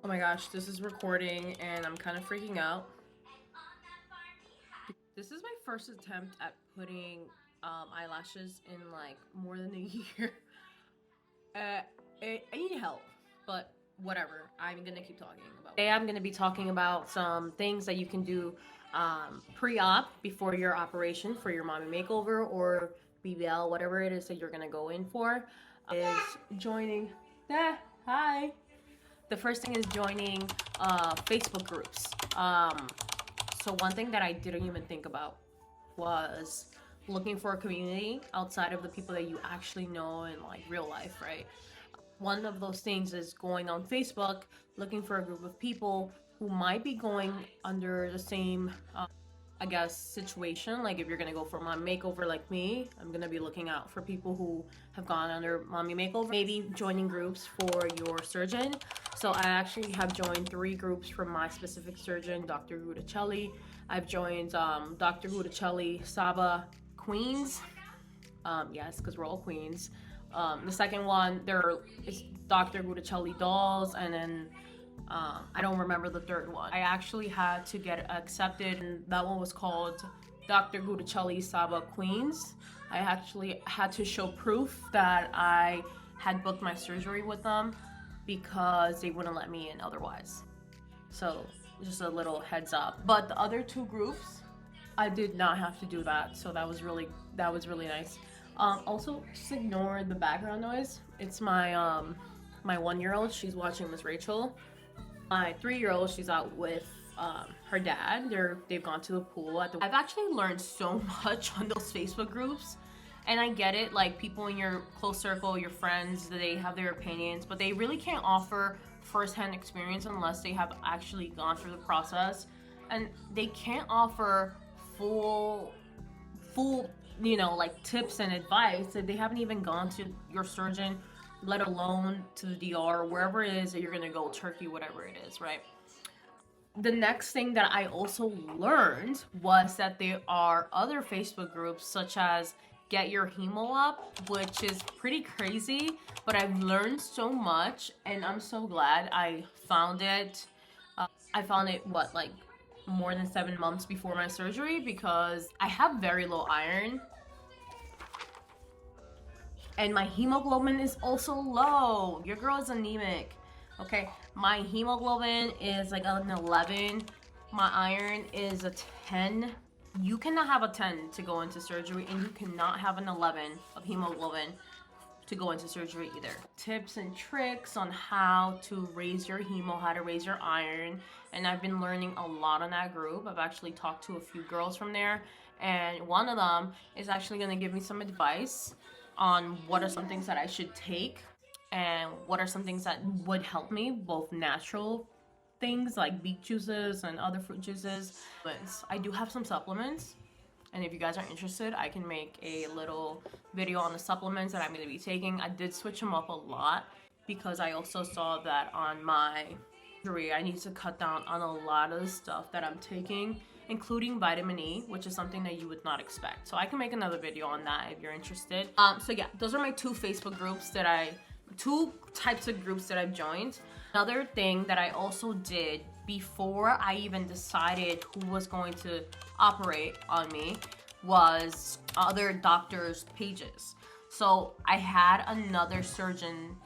Oh my gosh, this is recording and I'm kind of freaking out. This is my first attempt at putting eyelashes in like more than a year. Uh, I need help, but whatever. I'm gonna keep talking about. Today I'm gonna be talking about some things that you can do pre-op before your operation for your mommy makeover or BBL, whatever it is that you're gonna go in for. Is joining. Hi. The first thing is joining Facebook groups. So one thing that I didn't even think about was looking for a community outside of the people that you actually know in like real life, right? One of those things is going on Facebook, looking for a group of people who might be going under the same I guess, situation. Like if you're gonna go for mommy makeover like me, I'm gonna be looking out for people who have gone under mommy makeover. Maybe joining groups for your surgeon. So I actually have joined 3 groups from my specific surgeon, Dr. Guidicelli. I've joined Dr. Guidicelli Saba Queens. Yes, because we're all queens. The second one, there is Dr. Guidicelli Dolls, and then I don't remember the third one. I actually had to get accepted, and that one was called Dr. Guidicelli Saba Queens. I actually had to show proof that I had booked my surgery with them because they wouldn't let me in otherwise. So just a little heads up. But the other 2 groups, I did not have to do that, so that was really nice. Also, just ignore the background noise. It's my 1-year-old. She's watching Miss Rachel. My 3-year-old, she's out with her dad. They've gone to the pool. I've actually learned so much on those Facebook groups, and I get it. Like people in your close circle, your friends, they have their opinions, but they really can't offer firsthand experience unless they have actually gone through the process, and they can't offer full like tips and advice if they haven't even gone to your surgeon, let alone to the DR, wherever it is that you're gonna go, Turkey, whatever it is, right? The next thing that I also learned was that there are other Facebook groups such as Get Your Hemo Up, which is pretty crazy, but I've learned so much and I'm so glad I found it. I found it, like more than 7 months before my surgery because I have very low iron and my hemoglobin is also low. Your girl is anemic. Okay, my hemoglobin is like an 11. My iron is a 10. You cannot have a 10 to go into surgery, and you cannot have an 11 of hemoglobin to go into surgery either. Tips and tricks on how to raise your hemo, how to raise your iron, and I've been learning a lot on that group. I've actually talked to a few girls from there, and one of them is actually going to give me some advice on what are some things that I should take and what are some things that would help me, both natural things like beet juices and other fruit juices. But I do have some supplements, and if you guys are interested, I can make a little video on the supplements that I'm going to be taking. I did switch them up a lot because I also saw that on my surgery I need to cut down on a lot of the stuff that I'm taking, including vitamin E, which is something that you would not expect. So I can make another video on that if you're interested. So yeah, those are my 2 Facebook groups that 2 types of groups that I've joined. Another thing that I also did before I even decided who was going to operate on me was other doctors' pages. So I had another surgeon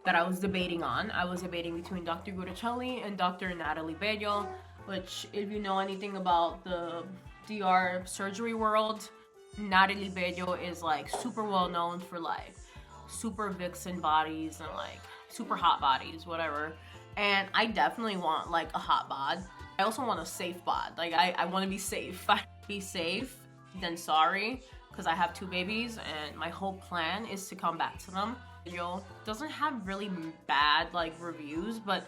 that I was debating on. I was debating between Dr. Guidicelli and Dr. Natalie Bello, which if you know anything about the DR surgery world, Natalie Bello is like super well known for like super vixen bodies and like super hot bodies, whatever. And I definitely want like a hot bod. I also want a safe bod. Like I want to be safe. Be safe, then sorry, because I have 2 babies and my whole plan is to come back to them. Doesn't have really bad like reviews, but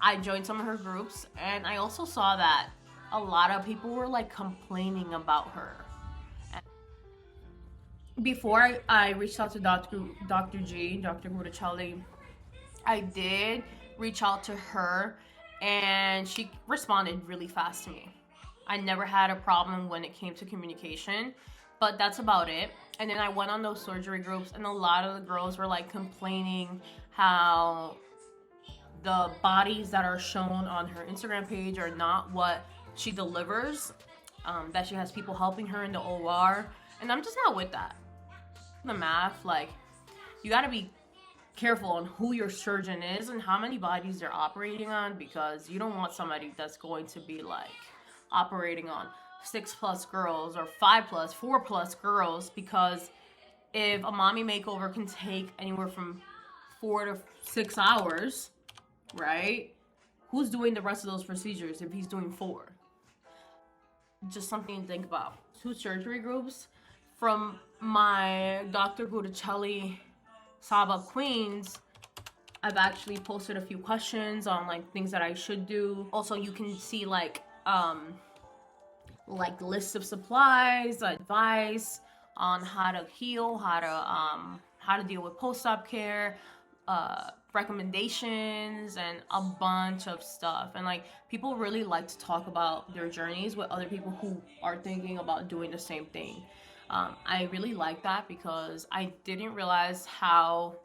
I joined some of her groups and I also saw that a lot of people were like complaining about her. Before I reached out to Dr. Guidicelli, I did reach out to her and she responded really fast to me. I never had a problem when it came to communication, but that's about it. And then I went on those surgery groups and a lot of the girls were like complaining how the bodies that are shown on her Instagram page are not what she delivers. That she has people helping her in the OR, and I'm just not with that. The math, like, you gotta be careful on who your surgeon is and how many bodies they're operating on, because you don't want somebody that's going to be like operating on 6+ girls or 5+, 4+ girls, because if a mommy makeover can take anywhere from 4 to 6 hours, right? Who's doing the rest of those procedures if he's doing 4? Just something to think about. 2 surgery groups from my Dr. Guidicelli Saba Queens. I've actually posted a few questions on like things that I should do. Also, you can see like lists of supplies, advice on how to heal, how to deal with post-op care, recommendations, and a bunch of stuff. And like, people really like to talk about their journeys with other people who are thinking about doing the same thing. I really like that, because I didn't realize how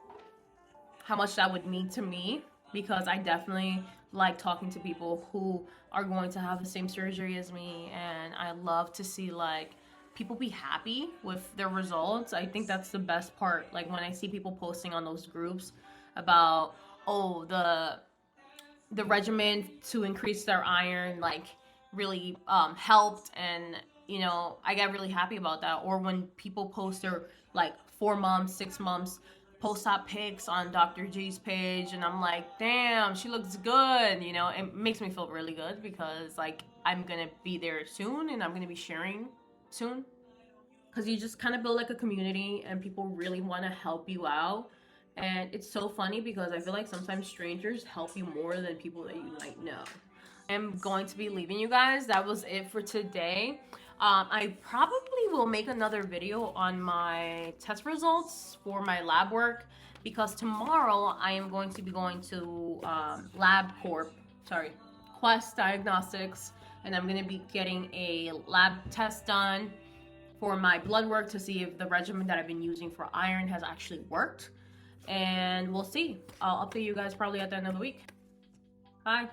much that would mean to me, because I definitely like talking to people who are going to have the same surgery as me, and I love to see like people be happy with their results. I think that's the best part. Like, when I see people posting on those groups about, oh, the regimen to increase their iron like really helped, and you know, I get really happy about that. Or when people post their like 4 months, 6 months post-op pics on Dr. G's page, and I'm like, damn, she looks good. You know, it makes me feel really good, because like, I'm gonna be there soon, and I'm gonna be sharing soon, because you just kind of build like a community, and people really want to help you out. And it's so funny, because I feel like sometimes strangers help you more than people that you might know. I'm going to be leaving you guys. That was it for today. I probably will make another video on my test results for my lab work, because tomorrow I am going to be going to Quest Diagnostics, and I'm going to be getting a lab test done for my blood work to see if the regimen that I've been using for iron has actually worked. And we'll see. I'll update you guys probably at the end of the week. Bye.